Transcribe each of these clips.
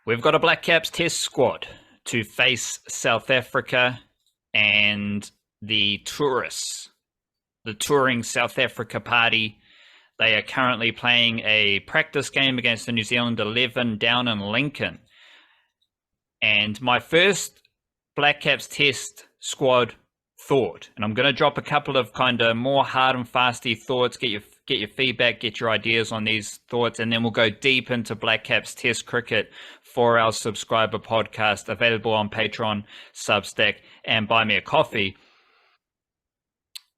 We've got a Black Caps test squad to face South Africa and the tourists, the touring South Africa party. They are currently playing a practice game against the New Zealand 11 down in Lincoln. And my first Black Caps test squad thought, and I'm going to drop a couple of kind of more hard and fasty thoughts, get your feedback, get your ideas on these thoughts, and then we'll go deep into Black Caps test cricket for our subscriber podcast, available on Patreon, Substack, and Buy Me a Coffee.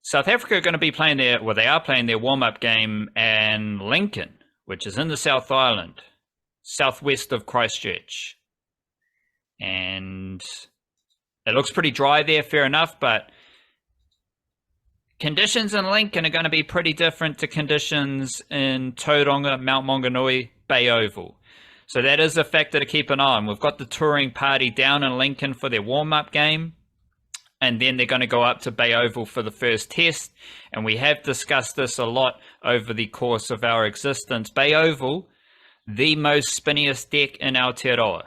South Africa are going to be playing they are playing their warm-up game in Lincoln, which is in the South Island, southwest of Christchurch. And it looks pretty dry there, fair enough, but conditions in Lincoln are going to be pretty different to conditions in Tauranga, Mount Maunganui, Bay Oval. So that is a factor to keep an eye on. We've got the touring party down in Lincoln for their warm-up game, and then they're going to go up to Bay Oval for the first test. And we have discussed this a lot over the course of our existence. Bay Oval, the most spinniest deck in Aotearoa.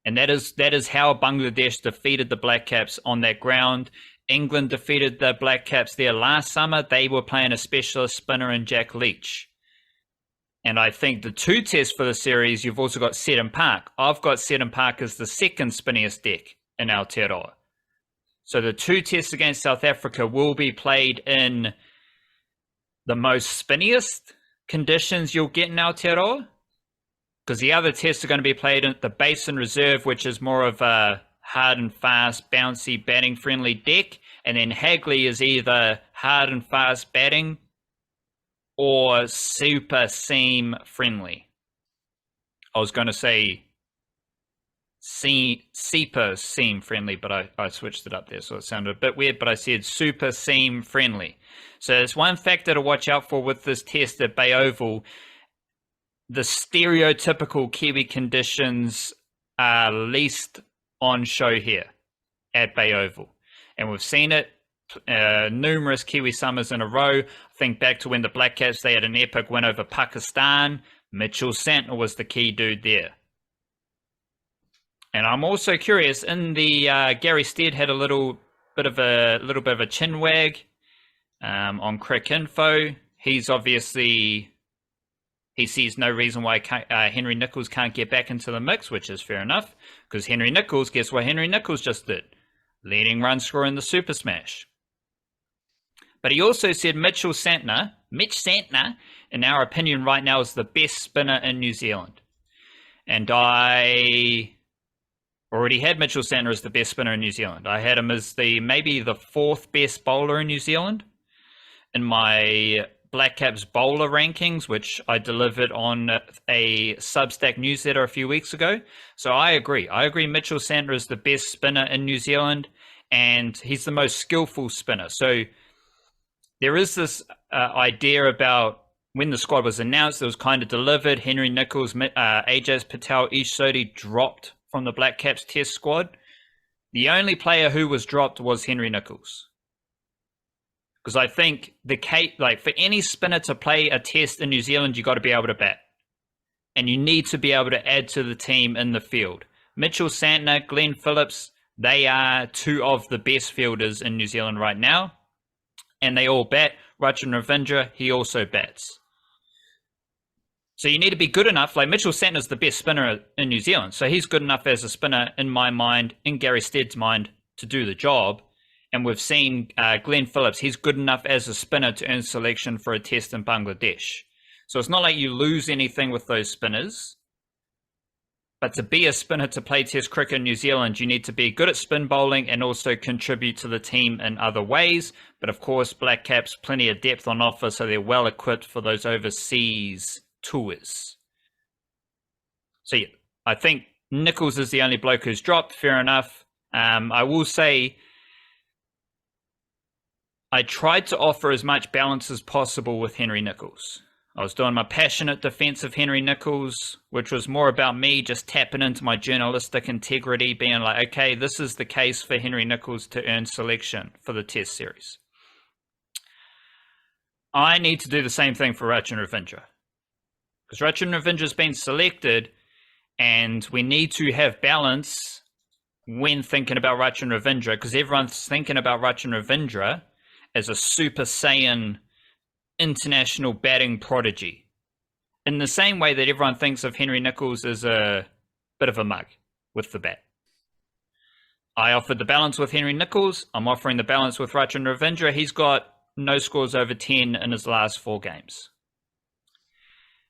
And that is how Bangladesh defeated the Black Caps on that ground. England defeated the Black Caps there last summer. They were playing a specialist spinner in Jack Leach. And I think the two tests for the series, you've also got Seddon Park. I've got Seddon Park as the second spinniest deck in Aotearoa. So the two tests against South Africa will be played in the most spinniest conditions you'll get in Aotearoa, because the other tests are going to be played at the Basin Reserve, which is more of a hard and fast, bouncy, batting-friendly deck. And then Hagley is either hard and fast batting or super seam-friendly. I was going to say super seam-friendly, but I switched it up there, so it sounded a bit weird, but I said super seam-friendly. So there's one factor to watch out for with this test at Bay Oval. The stereotypical Kiwi conditions are least on show here at Bay Oval. And we've seen it numerous Kiwi summers in a row. Think back to when the Black Caps, they had an epic win over Pakistan. Mitchell Santner was the key dude there. And I'm also curious, in the Gary Stead had a little bit of a chin wag on Crick Info. He's obviously, he sees no reason why Henry Nicholls can't get back into the mix, which is fair enough, because Henry Nicholls, guess what Henry Nicholls just did? Leading run scorer in the Super Smash. But he also said Mitch Santner, in our opinion right now, is the best spinner in New Zealand. And I already had Mitchell Santner as the best spinner in New Zealand. I had him as maybe the fourth best bowler in New Zealand in my Black Caps bowler rankings, which I delivered on a Substack newsletter a few weeks ago. So I agree. Mitchell Santner is the best spinner in New Zealand, and he's the most skillful spinner. So there is this idea about when the squad was announced, it was kind of delivered. Henry Nicholls, Ajaz Patel, Ish Sodhi dropped from the Black Caps test squad. The only player who was dropped was Henry Nicholls. Because I think for any spinner to play a test in New Zealand, you got to be able to bat. And you need to be able to add to the team in the field. Mitchell Santner, Glenn Phillips, they are two of the best fielders in New Zealand right now. And they all bat. Rachin Ravindra, he also bats. So you need to be good enough. Like Mitchell Santner is the best spinner in New Zealand. So he's good enough as a spinner in my mind, in Gary Stead's mind, to do the job. And we've seen Glenn Phillips, he's good enough as a spinner to earn selection for a test in Bangladesh. So it's not like you lose anything with those spinners. But to be a spinner to play test cricket in New Zealand, you need to be good at spin bowling and also contribute to the team in other ways. But of course, Black Caps, plenty of depth on offer, so they're well equipped for those overseas tours. So yeah, I think Nicholls is the only bloke who's dropped, fair enough. I will say, I tried to offer as much balance as possible with Henry Nicholls. I was doing my passionate defense of Henry Nicholls, which was more about me just tapping into my journalistic integrity, being like, okay, this is the case for Henry Nicholls to earn selection for the test series. I need to do the same thing for Rachin Ravindra. Because Rachin Ravindra's been selected, And we need to have balance when thinking about Rachin Ravindra, because everyone's thinking about Rachin Ravindra as a Super Saiyan international batting prodigy, in the same way that everyone thinks of Henry Nicholls as a bit of a mug with the bat. I offered the balance with Henry Nicholls. I'm offering the balance with Rachin Ravindra. He's got no scores over 10 in his last 4 games.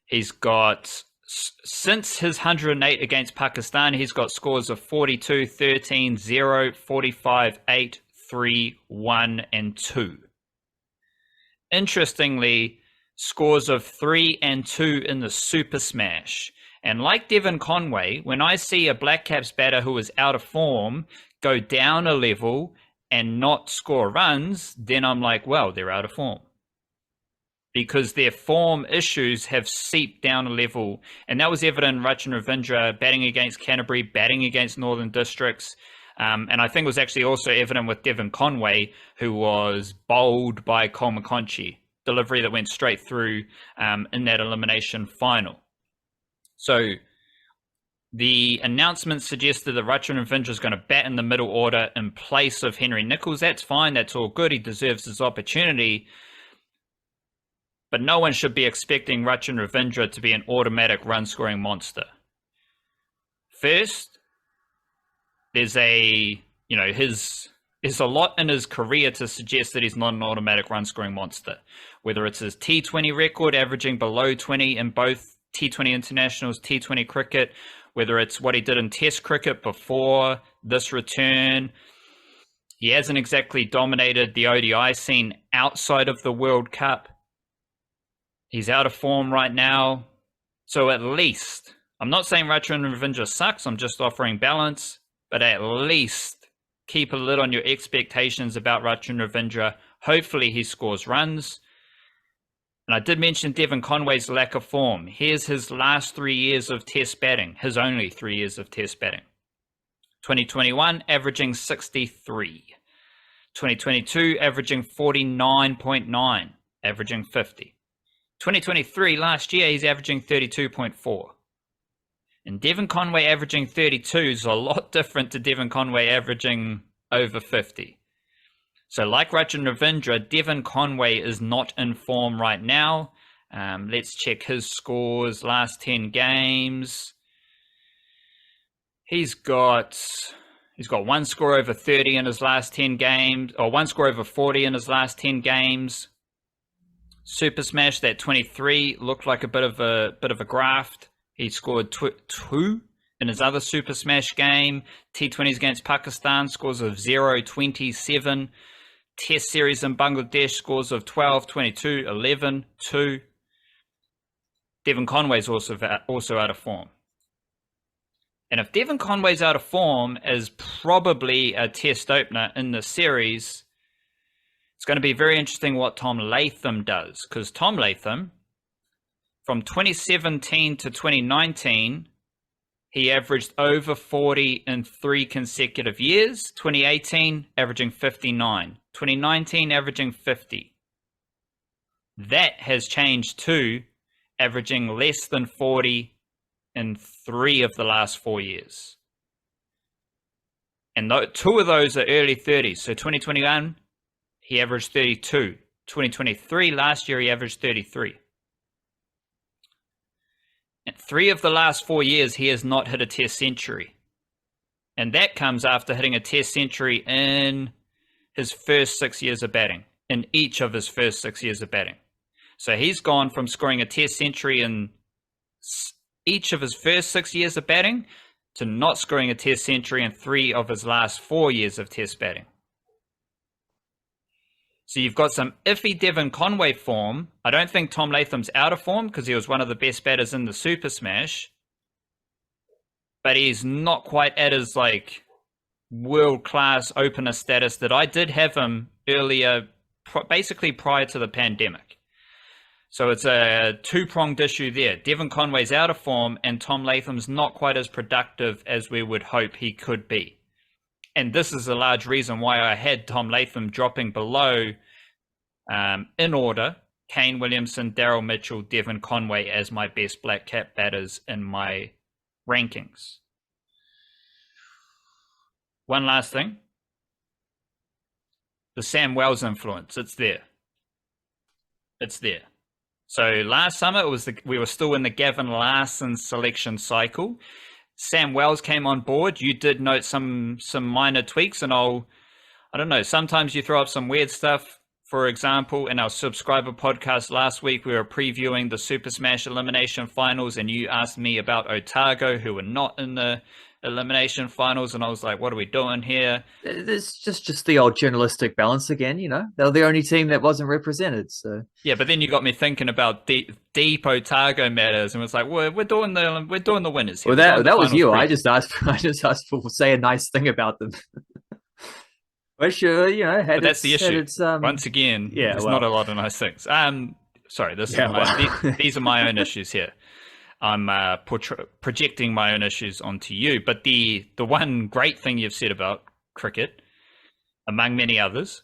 He's got, since his 108 against Pakistan, he's got scores of 42, 13, 0, 45, 8, 3, 1, and 2. Interestingly, scores of 3 and 2 in the Super Smash. And like Devon Conway, when I see a Black Caps batter who is out of form go down a level and not score runs, then I'm like, well, they're out of form. Because their form issues have seeped down a level. And that was evident in Rachin Ravindra batting against Canterbury, batting against Northern Districts. And I think it was actually also evident with Devon Conway, who was bowled by Cole McConchie, delivery that went straight through in that elimination final. So the announcement suggested that Rachin Ravindra is going to bat in the middle order in place of Henry Nicholls. That's fine. That's all good. He deserves his opportunity. But no one should be expecting Rachin Ravindra to be an automatic run-scoring monster. First, there's a lot in his career to suggest that he's not an automatic run-scoring monster. Whether it's his T20 record, averaging below 20 in both T20 internationals, T20 cricket, whether it's what he did in Test cricket before this return. He hasn't exactly dominated the ODI scene outside of the World Cup. He's out of form right now. So at least, I'm not saying Rachin Ravindra sucks, I'm just offering balance, but at least keep a lid on your expectations about Rachin Ravindra. Hopefully he scores runs. And I did mention Devon Conway's lack of form. Here's his last 3 years of Test batting, his only 3 years of Test batting. 2021, averaging 63. 2022, averaging 49.9, averaging 50. 2023, last year, he's averaging 32.4. And Devon Conway averaging 32 is a lot different to Devon Conway averaging over 50. So like Rachin Ravindra, Devon Conway is not in form right now. Let's check his scores, last 10 games. He's got one score over 30 in his last 10 games, or one score over 40 in his last 10 games. Super Smash, that 23 looked like a bit of a graft. He scored 2 in his other Super Smash game. T20s against Pakistan, scores of 0, 27. Test series in Bangladesh, scores of 12, 22, 11, 2. Devon Conway's also out of form. And if Devon Conway's out of form as probably a test opener in the series, it's going to be very interesting what Tom Latham does, because Tom Latham, from 2017 to 2019, he averaged over 40 in 3 consecutive years. 2018, averaging 59. 2019, averaging 50. That has changed to averaging less than 40 in 3 of the last 4 years. And 2 of those are early 30s. So 2021, he averaged 32. 2023, last year, he averaged 33. In 3 of the last 4 years, he has not hit a Test century. And that comes after hitting a Test century in his first 6 years of batting, in each of his first 6 years of batting. So he's gone from scoring a Test century in each of his first 6 years of batting to not scoring a Test century in 3 of his last 4 years of Test batting. So you've got some iffy Devon Conway form. I don't think Tom Latham's out of form because he was one of the best batters in the Super Smash. But he's not quite at his world-class opener status that I did have him earlier, basically prior to the pandemic. So it's a 2-pronged issue there. Devon Conway's out of form and Tom Latham's not quite as productive as we would hope he could be. And this is a large reason why I had Tom Latham dropping below, in order, Kane Williamson, Daryl Mitchell, Devon Conway as my best Black Cap batters in my rankings. One last thing. The Sam Wells influence, it's there. It's there. So last summer, we were still in the Gavin Larson selection cycle. Sam Wells came on board. You did note some minor tweaks, and I don't know, sometimes you throw up some weird stuff. For example, in our subscriber podcast last week, we were previewing the Super Smash Elimination Finals, and you asked me about Otago, who were not in the Elimination Finals, and I was like, what are we doing here? It's just the old journalistic balance again, you know? They're the only team that wasn't represented, so... Yeah, but then you got me thinking about deep Otago matters, and it's like, we're doing the winners here. Well, that was you. I just asked for say a nice thing about them. Well, sure, you know, but that's the issue. Once again, there's not a lot of nice things. Sorry, these are my own issues here. I'm projecting my own issues onto you. But the one great thing you've said about cricket, among many others,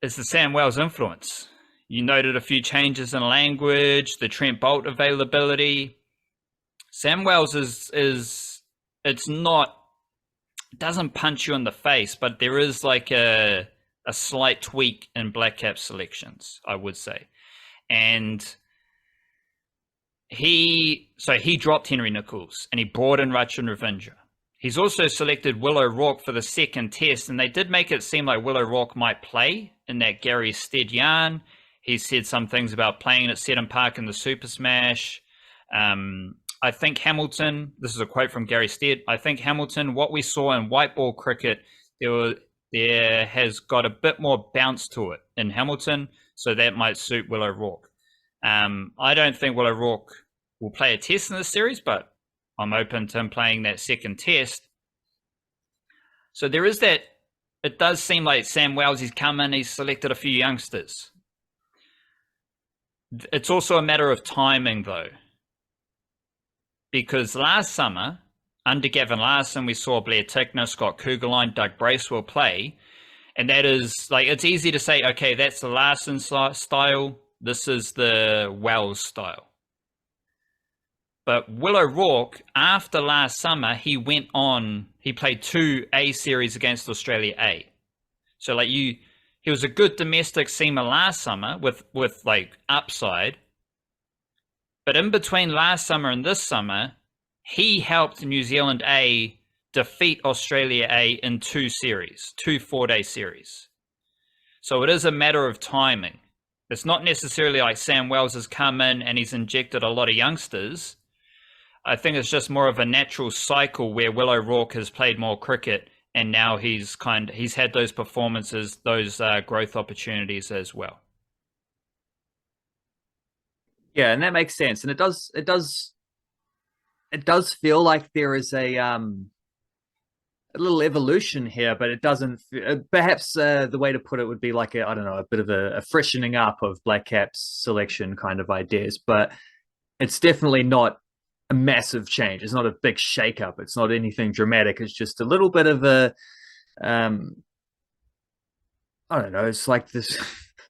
is the Sam Wells influence. You noted a few changes in language, the Trent Boult availability. Sam Wells doesn't punch you in the face, but there is like a slight tweak in Black Cap selections, I would say. And he dropped Henry Nicholls and he brought in Rachin Ravindra. He's also selected Will O'Rourke for the second test, and they did make it seem like Will O'Rourke might play in that Gary Stead yarn. He said some things about playing at Seddon Park in the Super Smash. I think Hamilton, this is a quote from Gary Stead, I think Hamilton, what we saw in white ball cricket, there has got a bit more bounce to it in Hamilton, so that might suit Will O'Rourke. I don't think Will O'Rourke will play a test in this series, but I'm open to him playing that second test. So there is that. It does seem like Sam Wells, he's come in, he's selected a few youngsters. It's also a matter of timing, though. Because last summer, under Gavin Larson, we saw Blair Tickner, Scott Kugelheim, Doug Bracewell play. And that is, like, it's easy to say, okay, that's the Larson style. This is the Wells style. But Will O'Rourke, after last summer, he played 2 A series against Australia A. So, like, he was a good domestic seamer last summer with like, upside. But in between last summer and this summer, he helped New Zealand A defeat Australia A in 2 4-day series. So it is a matter of timing. It's not necessarily like Sam Wells has come in and he's injected a lot of youngsters. I think it's just more of a natural cycle where Will O'Rourke has played more cricket, and now he's had those performances, those growth opportunities as well. Yeah, and that makes sense, and it does feel like there is a little evolution here, but it doesn't. Perhaps the way to put it would be like a bit of a freshening up of Black Caps selection kind of ideas, but it's definitely not a massive change. It's not a big shakeup. It's not anything dramatic. It's just a little bit of a, I don't know. It's like this.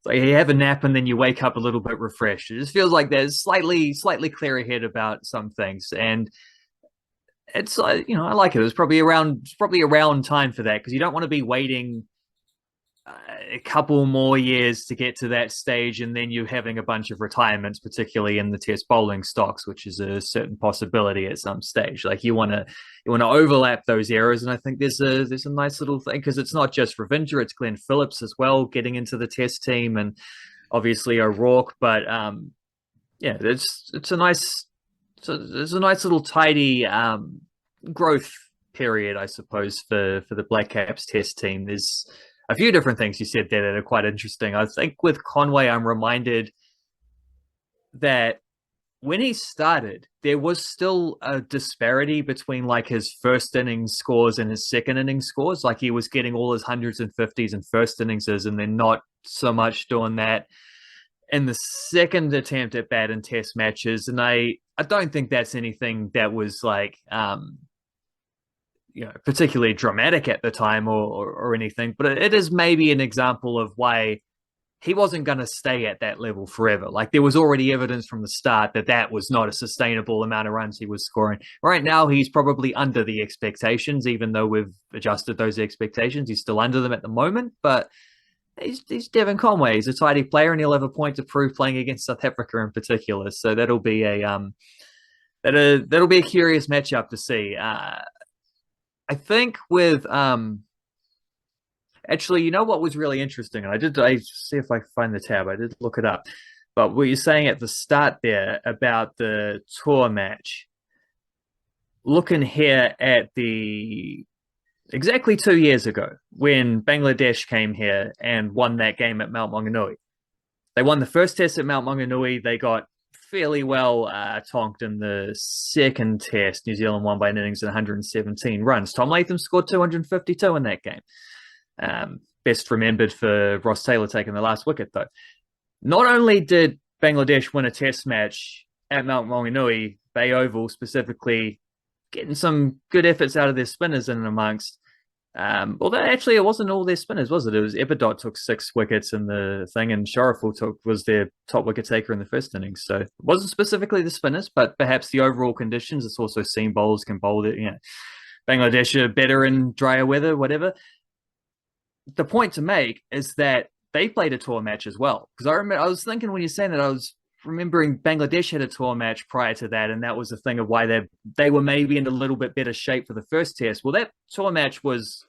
Like you have a nap and then you wake up a little bit refreshed. It just feels like there's slightly clearer head about some things, and it's I like it. It's probably around time for that, because you don't want to be waiting a couple more years to get to that stage, and then you're having a bunch of retirements, particularly in the test bowling stocks, which is a certain possibility at some stage. Like you want to overlap those eras, and I think there's a nice little thing, because it's not just Ravindra, it's Glenn Phillips as well getting into the test team, and obviously O'Rourke. But yeah, it's a nice little tidy growth period, I suppose, for the Black Caps test team. There's a few different things you said there that are quite interesting. I think with Conway, I'm reminded that when he started, there was still a disparity between like his first innings scores and his second innings scores. Like he was getting all his hundreds and fifties in first innings, and then not so much doing that in the second attempt at bat in test matches. And I don't think that's anything that was like particularly dramatic at the time or anything, but it is maybe an example of why he wasn't going to stay at that level forever. Like there was already evidence from the start that that was not a sustainable amount of runs he was scoring. Right now, he's probably under the expectations, even though we've adjusted those expectations. He's still under them at the moment, but he's Devon Conway. He's a tidy player, and he'll have a point to prove playing against South Africa in particular. So that'll be a that'll be a curious matchup to see. I think with actually, you know what was really interesting? And I see if I can find the tab. I did look it up. But what you're saying at the start there about the tour match, looking here at the exactly 2 years ago when Bangladesh came here and won that game at Mount Maunganui. They won the first test at Mount Maunganui. They got fairly well tonked in the second test. New Zealand won by an innings of 117 runs. Tom Latham scored 252 in that game. Best remembered for Ross Taylor taking the last wicket, though. Not only did Bangladesh win a test match at Mount Maunganui, Bay Oval specifically, getting some good efforts out of their spinners in and amongst. Although actually it wasn't all their spinners, was it? It was Eberdot took 6 wickets in the thing, and Sharaful was their top wicket taker in the first innings. So it wasn't specifically the spinners, but perhaps the overall conditions. It's also seam bowlers can bowl it. Bangladesh are better in drier weather, whatever. The point to make is that they played a tour match as well. Because I was thinking when you're saying that, I was remembering Bangladesh had a tour match prior to that, and that was the thing of why they were maybe in a little bit better shape for the first test. Well, that tour match was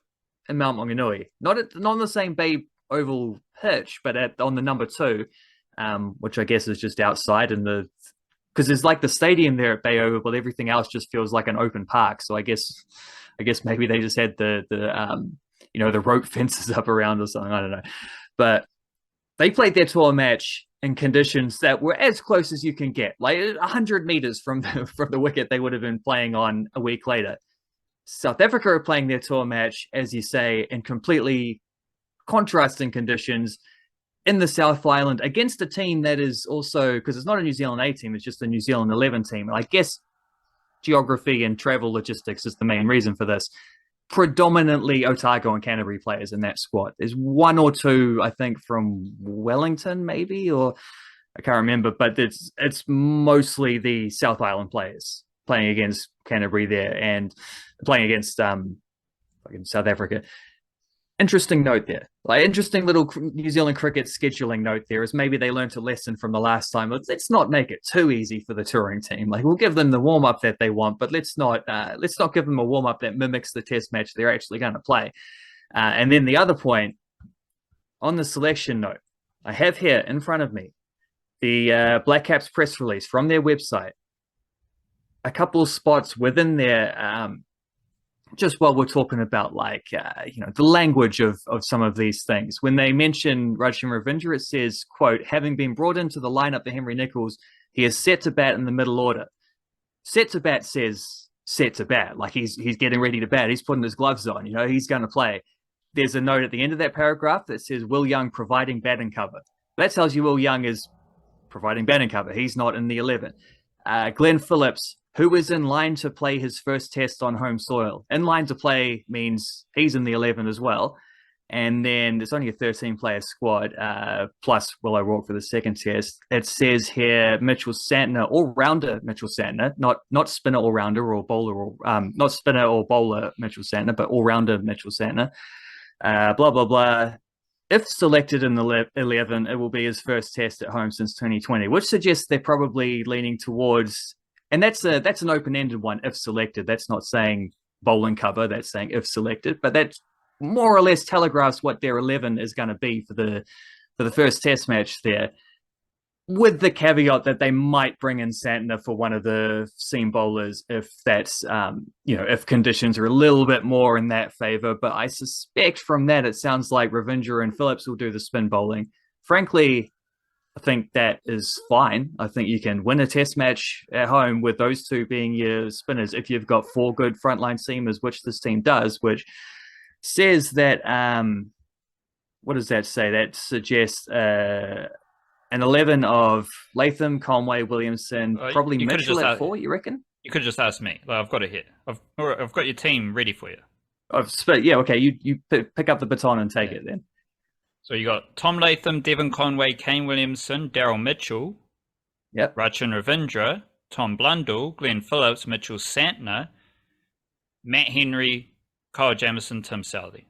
in Mount Maunganui, not on the same Bay Oval pitch, but on the number 2, which I guess is just outside because there's like the stadium there at Bay Oval, but everything else just feels like an open park. So I guess maybe they just had the rope fences up around or something. I don't know, but they played their tour match in conditions that were as close as you can get, like 100 meters from the wicket they would have been playing on a week later. South Africa are playing their tour match, as you say, in completely contrasting conditions in the South Island against a team that is also, because it's not a New Zealand A team, it's just a New Zealand 11 team. And I guess geography and travel logistics is the main reason for this. Predominantly Otago and Canterbury players in that squad. There's 1 or 2, I think, from Wellington, maybe, or I can't remember, but it's mostly the South Island players playing against Canterbury there and playing against South Africa. Interesting note there. Like, interesting little New Zealand cricket scheduling note there is maybe they learned a lesson from the last time. Let's not make it too easy for the touring team. Like, we'll give them the warm-up that they want, but let's not give them a warm-up that mimics the test match they're actually going to play. And then the other point, on the selection note, I have here in front of me the Black Caps press release from their website. A couple of spots within their just while we're talking about the language of some of these things. When they mention Rachin Ravindra, it says, quote, having been brought into the lineup for Henry Nicholls, he is set to bat in the middle order. Set to bat says set to bat, like he's getting ready to bat. He's putting his gloves on, he's going to play. There's a note at the end of that paragraph that says Will Young providing batting cover. That tells you Will Young is providing batting cover. He's not in the 11. Glenn Phillips, who is in line to play his first test on home soil. In line to play means he's in the 11 as well. And then it's only a 13-player squad, plus Will O'Rourke for the second test. It says here Mitchell Santner, all-rounder Mitchell Santner, not spinner all-rounder or bowler, or not spinner or bowler Mitchell Santner, but all-rounder Mitchell Santner. Blah, blah, blah. If selected in the 11, it will be his first test at home since 2020, which suggests they're probably leaning towards... And that's an open-ended one, if selected. That's not saying bowling cover, that's saying if selected. But that more or less telegraphs what their 11 is going to be for the first test match there, with the caveat that they might bring in Santner for one of the seam bowlers if that's, if conditions are a little bit more in that favour. But I suspect from that it sounds like Ravindra and Phillips will do the spin bowling. Frankly, I think that is fine. I think you can win a test match at home with those two being your spinners if you've got 4 good frontline seamers, which this team does, which says that, what does that say? That suggests an 11 of Latham, Conway, Williamson, probably Mitchell at 4, you reckon? You could have just asked me. I've got it here. I've got your team ready for you. Yeah, okay. You pick up the baton and take it then. So you got Tom Latham, Devon Conway, Kane Williamson, Daryl Mitchell, Yep. Rachin Ravindra, Tom Blundell, Glenn Phillips, Mitchell Santner, Matt Henry, Kyle Jamison, Tim Southey.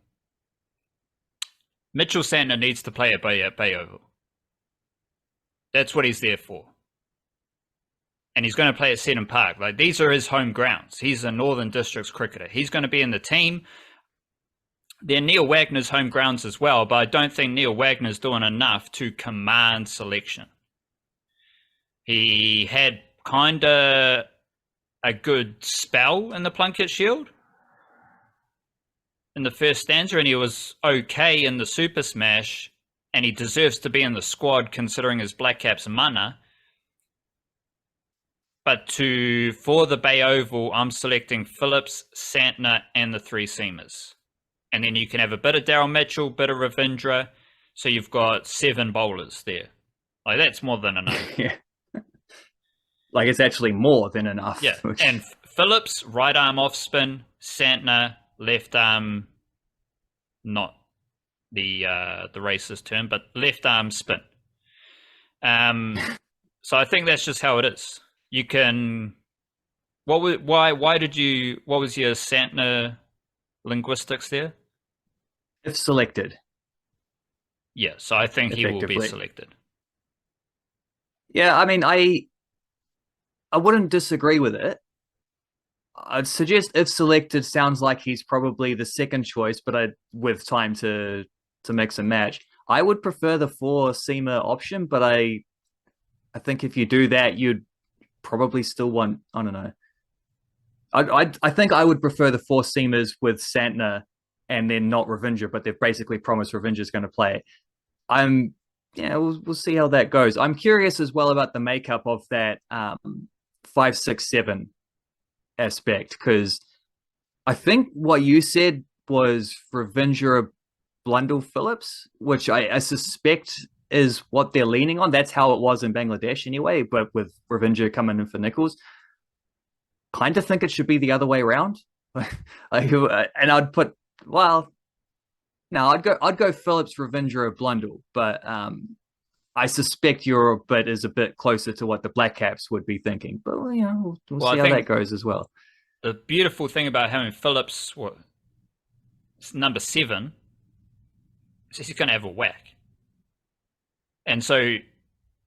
Mitchell Santner needs to play at Bay Oval. That's what he's there for. And he's going to play at Seddon Park. Like, these are his home grounds. He's a Northern Districts cricketer. He's going to be in the team. They're Neil Wagner's home grounds as well, but I don't think Neil Wagner's doing enough to command selection. He had kind of a good spell in the Plunket Shield in the first stanza, and he was okay in the Super Smash, and he deserves to be in the squad considering his Black Caps mana. But for the Bay Oval, I'm selecting Phillips, Santner, and the three seamers. And then you can have a bit of Daryl Mitchell, bit of Ravindra. So you've got 7 bowlers there. Like, that's more than enough. Yeah. Like, it's actually more than enough. Yeah. And Phillips, right arm off spin. Santner, left arm, not the racist term, but left arm spin. So I think that's just how it is. You can. What was your Santner linguistics there? If selected. Yeah, so I think he will be selected. Yeah, I mean, I wouldn't disagree with it. I'd suggest if selected sounds like he's probably the second choice, but with time to mix and match. I would prefer the 4-seamer option, but I think if you do that, you'd probably still want, I don't know. I think I would prefer the 4-seamers with Santner and then not Ravindra, but they've basically promised Ravindra's going to play. We'll see how that goes. I'm curious as well about the makeup of that 5, 6, 7 aspect, because I think what you said was Ravindra, Blundell, Phillips, which I suspect is what they're leaning on. That's how it was in Bangladesh anyway, but with Ravindra coming in for Nicholls. Kind of think it should be the other way around. And I'd go Phillips, Ravindra, Blundell, but I suspect your bit is a bit closer to what the Black Caps would be thinking. But we'll see how that goes as well. The beautiful thing about having Phillips, number 7, is he's going to have a whack, and so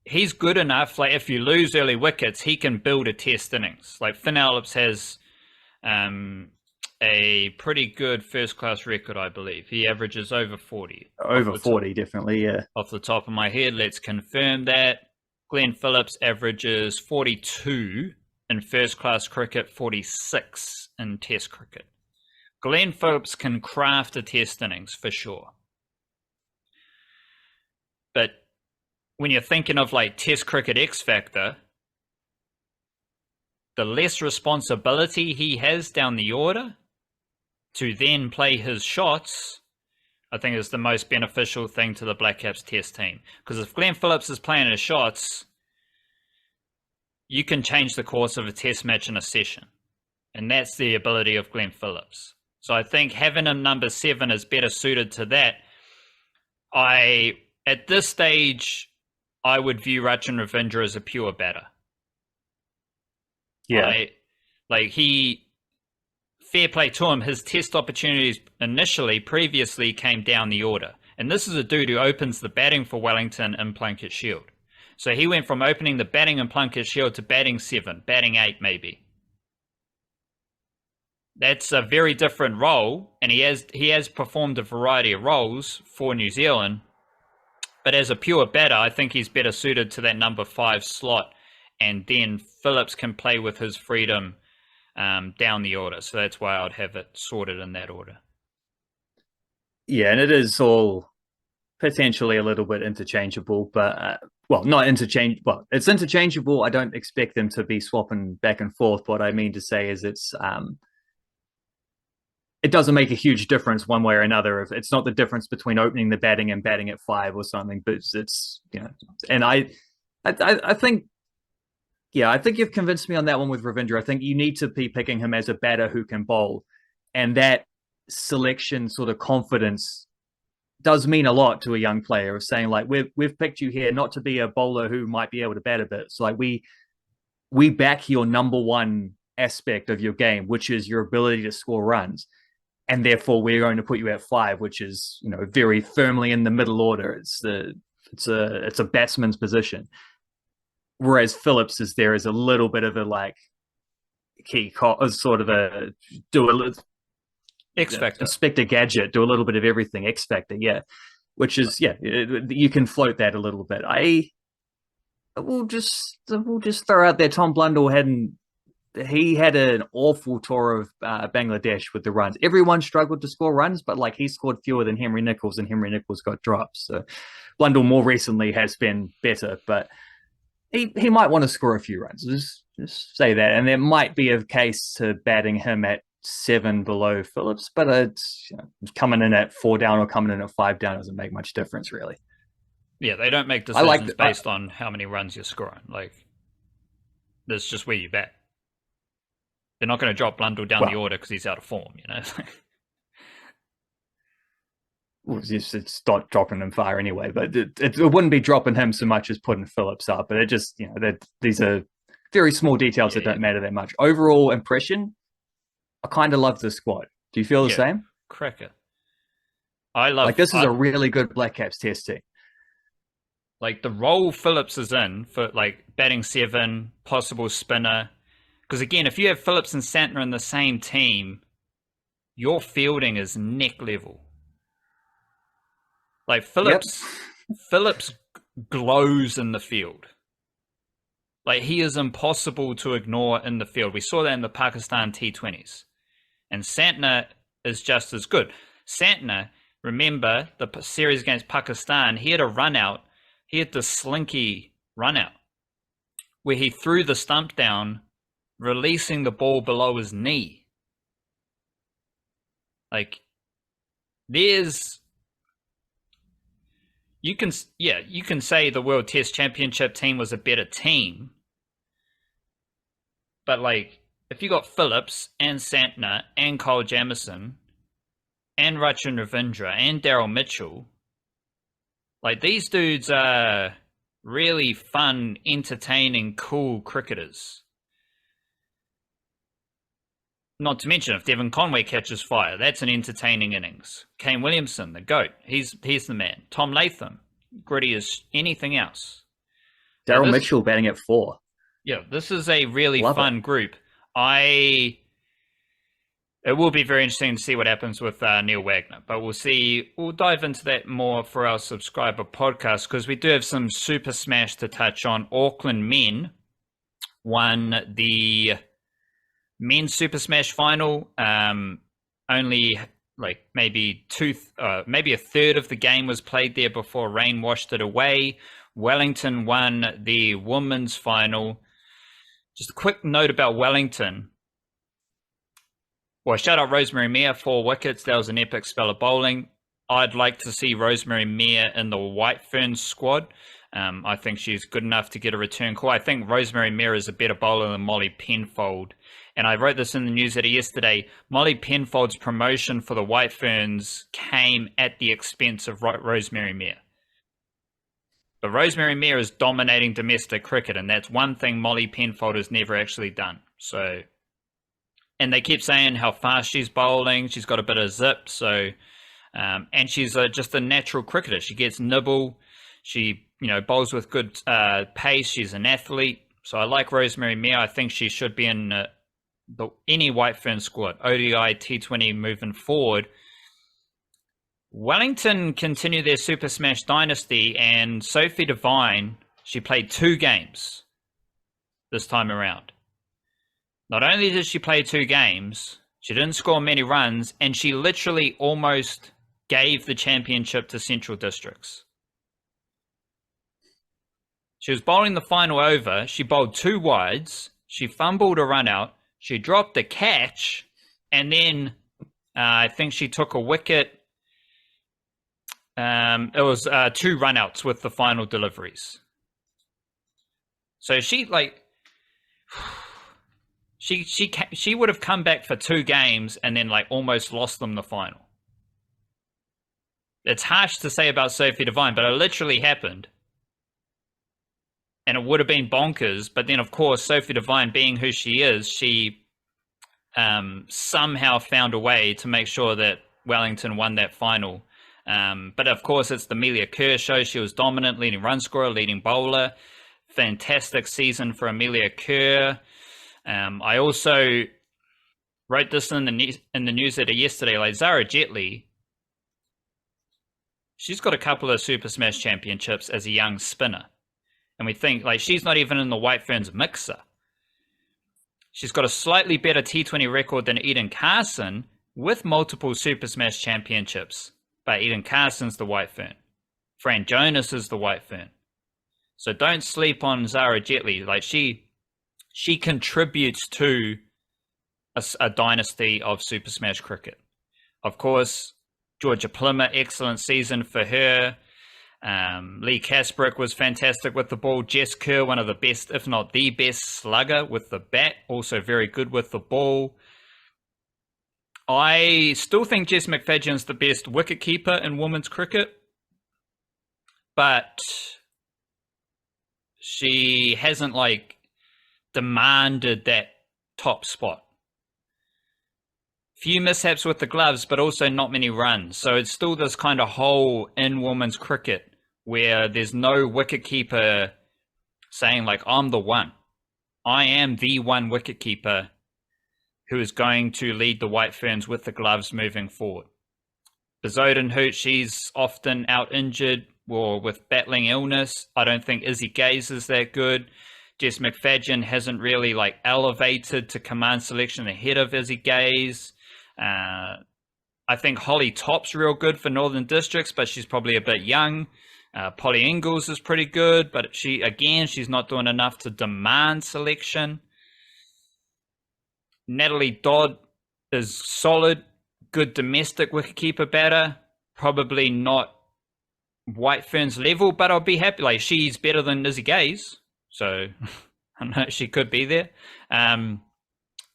he's good enough. Like, if you lose early wickets, he can build a test innings. Like, Finn Ellips has a pretty good first-class record, I believe. He averages over 40. Over 40, definitely, yeah. Off the top of my head, let's confirm that. Glenn Phillips averages 42 in first-class cricket, 46 in test cricket. Glenn Phillips can craft a test innings, for sure. But when you're thinking of, like, test cricket X factor, the less responsibility he has down the order to then play his shots, I think is the most beneficial thing to the Black Caps test team. Because if Glenn Phillips is playing his shots, you can change the course of a test match in a session. And that's the ability of Glenn Phillips. So I think having him number 7 is better suited to that. At this stage, I would view Rachin Ravindra as a pure batter. Yeah. Fair play to him, his test opportunities previously came down the order. And this is a dude who opens the batting for Wellington in Plunket Shield. So he went from opening the batting in Plunket Shield to batting 7, batting 8 maybe. That's a very different role, and he has performed a variety of roles for New Zealand. But as a pure batter, I think he's better suited to that number 5 slot. And then Phillips can play with his freedom down the order. So that's why I'd have it sorted in that order. Yeah, and it is all potentially a little bit interchangeable, but not interchange. Well, it's interchangeable. I don't expect them to be swapping back and forth. What I mean to say is it doesn't make a huge difference one way or another. If it's not the difference between opening the batting and batting at 5 or something, but it's and I think. Yeah, I think you've convinced me on that one with Ravindra. I think you need to be picking him as a batter who can bowl. And that selection sort of confidence does mean a lot to a young player of saying like we've picked you here not to be a bowler who might be able to bat a bit. So like we back your number one aspect of your game, which is your ability to score runs. And therefore we're going to put you at 5, which is, very firmly in the middle order. It's a batsman's position. Whereas Phillips is there as a little bit of a like key sort of a do a X Factor. Inspector Gadget, do a little bit of everything. X Factor, yeah. Which is you can float that a little bit. We'll just throw out there Tom Blundell he had an awful tour of Bangladesh with the runs. Everyone struggled to score runs, but like he scored fewer than Henry Nicholls, and Henry Nicholls got drops. So Blundell more recently has been better, but he might want to score a few runs. Just say that, and there might be a case to batting him at 7 below Phillips, but it's coming in at 4 down or coming in at 5 down doesn't make much difference really. Yeah, they don't make decisions based on how many runs you're scoring. Like, that's just where you bat. They're not going to drop Blundell down the order because he's out of form, Well, it's not dropping him far anyway, but it wouldn't be dropping him so much as putting Phillips up. But it just, these are very small details that don't matter that much. Overall impression, I kind of love this squad. Do you feel the same? Cracker. I love this is a really good Black Caps test team. Like the role Phillips is in for like batting 7, possible spinner. Because again, if you have Phillips and Santner in the same team, your fielding is neck level. Like Phillips glows in the field. Like he is impossible to ignore in the field. We saw that in the Pakistan T20s. And Santner is just as good. Santner, remember the series against Pakistan, he had a run out. He had the slinky run out where he threw the stump down, releasing the ball below his knee. Like, you can say the World Test Championship team was a better team, but like, if you got Phillips and Santner and Kyle Jamieson and Rachin Ravindra and Daryl Mitchell, like these dudes are really fun, entertaining, cool cricketers. Not to mention, if Devon Conway catches fire, that's an entertaining innings. Kane Williamson, the GOAT, he's the man. Tom Latham, gritty as anything else. Daryl Mitchell batting at 4. Yeah, this is a really fun group. It will be very interesting to see what happens with Neil Wagner, but we'll see. We'll dive into that more for our subscriber podcast because we do have some Super Smash to touch on. Auckland men won the men's Super Smash final. Only like maybe a third of the game was played there before rain washed it away. Wellington won the women's final. Just a quick note about Wellington. Well, shout out Rosemary Mayer, 4 wickets. That was an epic spell of bowling. I'd like to see Rosemary Mayer in the White Ferns squad. I think she's good enough to get a return call. I think Rosemary Mayer is a better bowler than Molly Penfold. And I wrote this in the newsletter yesterday. Molly Penfold's promotion for the White Ferns came at the expense of Rosemary Mayer. But Rosemary Mayer is dominating domestic cricket, and that's one thing Molly Penfold has never actually done. So, and they keep saying how fast she's bowling. She's got a bit of zip. So, and she's just a natural cricketer. She gets nibble. She, bowls with good pace. She's an athlete. So I like Rosemary Mayer. I think she should be in any White Fern squad, ODI, T20 moving forward. Wellington continue their Super Smash dynasty, and Sophie Devine, she played 2 games this time around. Not only did she play 2 games, she didn't score many runs, and she literally almost gave the championship to Central Districts. She was bowling the final over. She bowled 2 wides. She fumbled a run out. She dropped a catch, and then I think she took a wicket. It was 2 runouts with the final deliveries. So she would have come back for 2 games and then almost lost them the final. It's harsh to say about Sophie Devine, but it literally happened. And it would have been bonkers. But then, of course, Sophie Devine, being who she is, she somehow found a way to make sure that Wellington won that final. But of course, it's the Amelia Kerr show. She was dominant, leading run scorer, leading bowler. Fantastic season for Amelia Kerr. I also wrote this in the newsletter yesterday. Like Zara Jetley, she's got a couple of Super Smash championships as a young spinner, and we think like she's not even in the White Ferns mixer. She's got a slightly better T20 record than Eden Carson with multiple Super Smash championships. But Eden Carson's the White Fern. Fran Jonas is the White Fern. So don't sleep on Zara Jetley. Like she contributes to a dynasty of Super Smash cricket. Of course, Georgia Plummer, excellent season for her. Lee Kasprick was fantastic with the ball. Jess Kerr, one of the best, if not the best slugger with the bat. Also very good with the ball. I still think Jess McFadden's the best wicketkeeper in women's cricket. But she hasn't like demanded that top spot. Few mishaps with the gloves, but also not many runs. So it's still this kind of hole in women's cricket where there's no wicketkeeper saying like, I'm the one. I am the one wicketkeeper who is going to lead the White Ferns with the gloves moving forward. Bezuidenhout, she's often out injured or with battling illness. I don't think Izzy Gaze is that good. Jess McFadden hasn't really like elevated to command selection ahead of Izzy Gaze. I think Holly Top's real good for Northern Districts, but she's probably a bit young. Polly Ingalls is pretty good, but she's not doing enough to demand selection. Natalie Dodd is solid, good domestic wicketkeeper batter. Probably not White Ferns level, but I'll be happy. Like she's better than Izzy Gaze, so I know she could be there.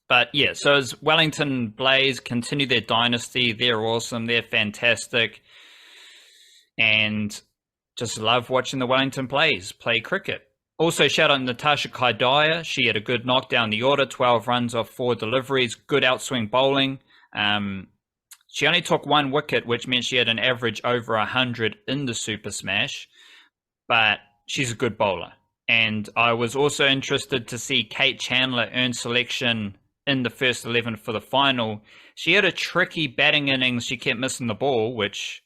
But yeah, so as Wellington Blaze continue their dynasty, they're awesome, they're fantastic, and just love watching the Wellington Blaze play cricket. Also, shout out Natasha Kaidaya. She had a good knockdown the order, 12 runs off 4 deliveries, good outswing bowling. She only took 1 wicket, which meant she had an average over 100 in the Super Smash, but she's a good bowler. And I was also interested to see Kate Chandler earn selection in the first 11 for the final. She had a tricky batting innings. She kept missing the ball, which,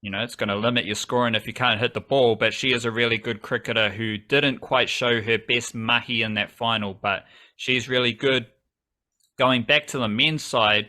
you know, it's going to limit your scoring if you can't hit the ball, but she is a really good cricketer who didn't quite show her best mahi in that final, but she's really good. Going back to the men's side,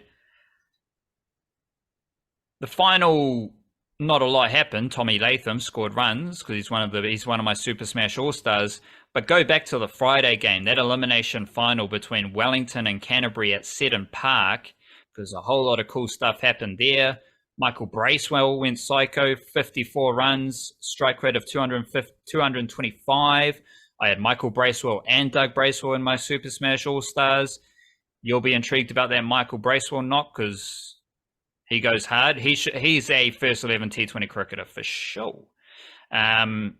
the final, not a lot happened. Tommy Latham scored runs because he's one of my Super Smash All-Stars. But go back to the Friday game, that elimination final between Wellington and Canterbury at Seddon Park, because a whole lot of cool stuff happened there. Michael Bracewell went psycho, 54 runs, strike rate of 225. I had Michael Bracewell and Doug Bracewell in my Super Smash All-Stars. You'll be intrigued about that Michael Bracewell knock because he goes hard. He's a first 11 T20 cricketer for sure. And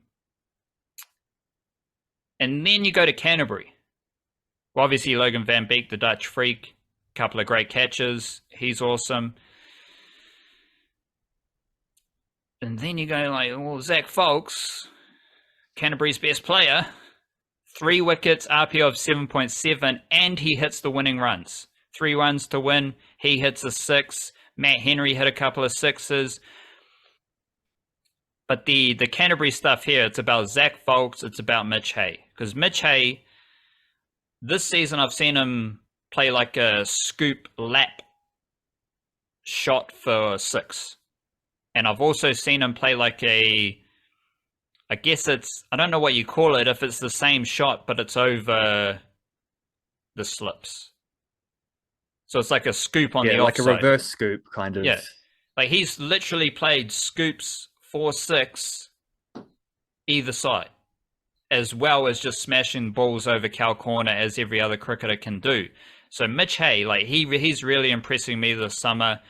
then you go to Canterbury. Well, obviously, Logan van Beek, the Dutch freak, couple of great catches. He's awesome. And then you go like, well, Zach Folks, Canterbury's best player, 3 wickets, RPO of 7.7, and he hits the winning runs. 3 runs to win. He hits a 6. Matt Henry hit a couple of 6s. But the Canterbury stuff here, it's about Zach Folks, it's about Mitch Hay. Because Mitch Hay, this season I've seen him play like a scoop lap shot for 6. And I've also seen him play like I don't know what you call it, if it's the same shot, but it's over the slips. So it's like a scoop on the offside. like a reverse scoop, kind of. Yeah. Like he's literally played scoops 4-6 either side, as well as just smashing balls over cow corner as every other cricketer can do. So Mitch Hay, like he's really impressing me this summer.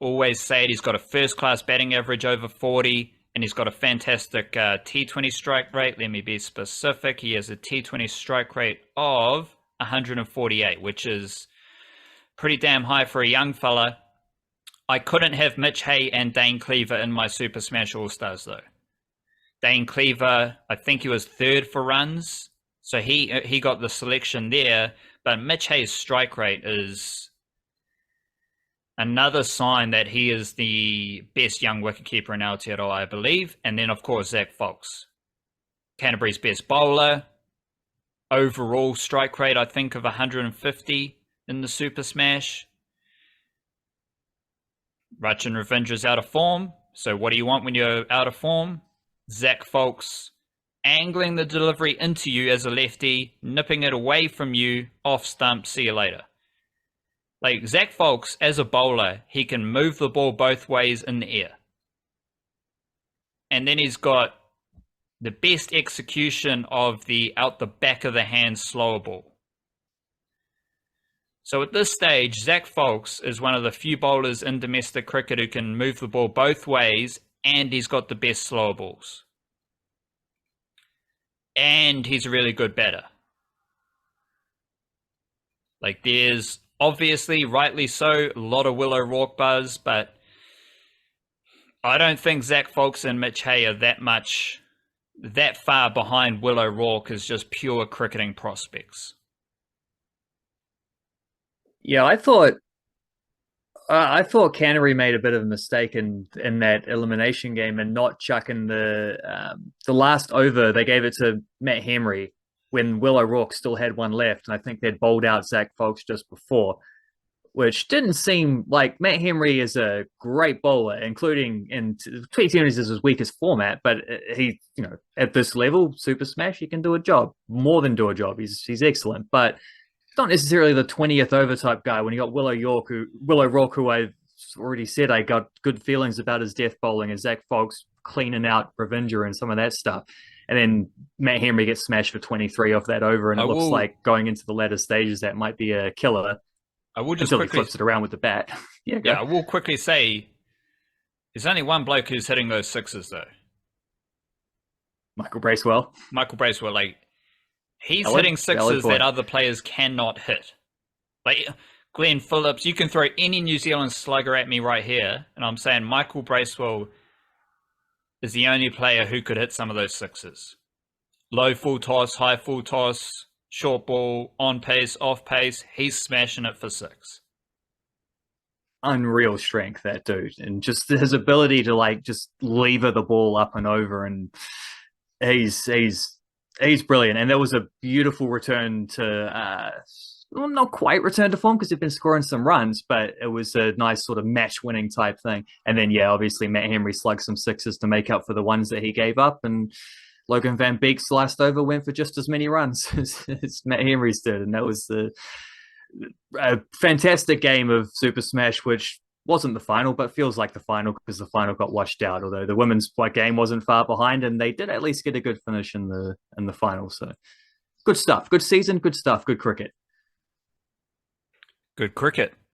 always say it. He's got a first-class batting average over 40, and he's got a fantastic T20 strike rate. Let me be specific. He has a T20 strike rate of 148, which is pretty damn high for a young fella. I couldn't have Mitch Hay and Dane Cleaver in my Super Smash All-Stars, though. Dane Cleaver, I think he was third for runs, so he got the selection there. But Mitch Hay's strike rate is another sign that he is the best young wicketkeeper in Aotearoa, I believe. And then, of course, Zach Fox, Canterbury's best bowler. Overall strike rate, I think, of 150 in the Super Smash. Rachin Ravindra's out of form. So what do you want when you're out of form? Zach Fox angling the delivery into you as a lefty, nipping it away from you, off stump, see you later. Like, Zach Fox, as a bowler, he can move the ball both ways in the air. And then he's got the best execution of the out the back of the hand slower ball. So at this stage, Zach Fox is one of the few bowlers in domestic cricket who can move the ball both ways, and he's got the best slower balls. And he's a really good batter. Like, there's obviously, rightly so, a lot of Will O'Rourke buzz, but I don't think Zach Fox and Mitch Hay are that far behind Will O'Rourke as just pure cricketing prospects. Yeah, I thought Canterbury made a bit of a mistake in that elimination game and not chucking the last over. They gave it to Matt Henry when Will O'Rourke still had one left, and I think they'd bowled out Zach Fox just before, which didn't seem like Matt Henry is a great bowler, including in T20 is his weakest format, but he, at this level, Super Smash, he can do a job, more than do a job. He's excellent, but not necessarily the 20th over type guy. When you got Will O'Rourke, who I've already said I got good feelings about his death bowling, and Zach Fox cleaning out Ravindra and some of that stuff. And then Matt Henry gets smashed for 23 off that over, and it looks like going into the latter stages that might be a killer. I will just until quickly he flips it around with the bat. Yeah, I will quickly say there's only one bloke who's hitting those sixes, though. Michael Bracewell. Like, he's hitting sixes that other players cannot hit. Like, Glenn Phillips, you can throw any New Zealand slugger at me right here, and I'm saying Michael Bracewell is the only player who could hit some of those sixes. Low full toss, high full toss, short ball, on pace, off pace, he's smashing it for six. Unreal strength, that dude. And just his ability to just lever the ball up and over, and he's brilliant. And there was a beautiful return to well, not quite return to form because they've been scoring some runs, but it was a nice sort of match-winning type thing. And then, obviously Matt Henry slugged some sixes to make up for the ones that he gave up, and Logan Van Beek's last over went for just as many runs as Matt Henry's did. And that was a fantastic game of Super Smash, which wasn't the final, but feels like the final because the final got washed out, although the women's game wasn't far behind, and they did at least get a good finish in the final. So good stuff. Good season, good stuff, good cricket. Good cricket.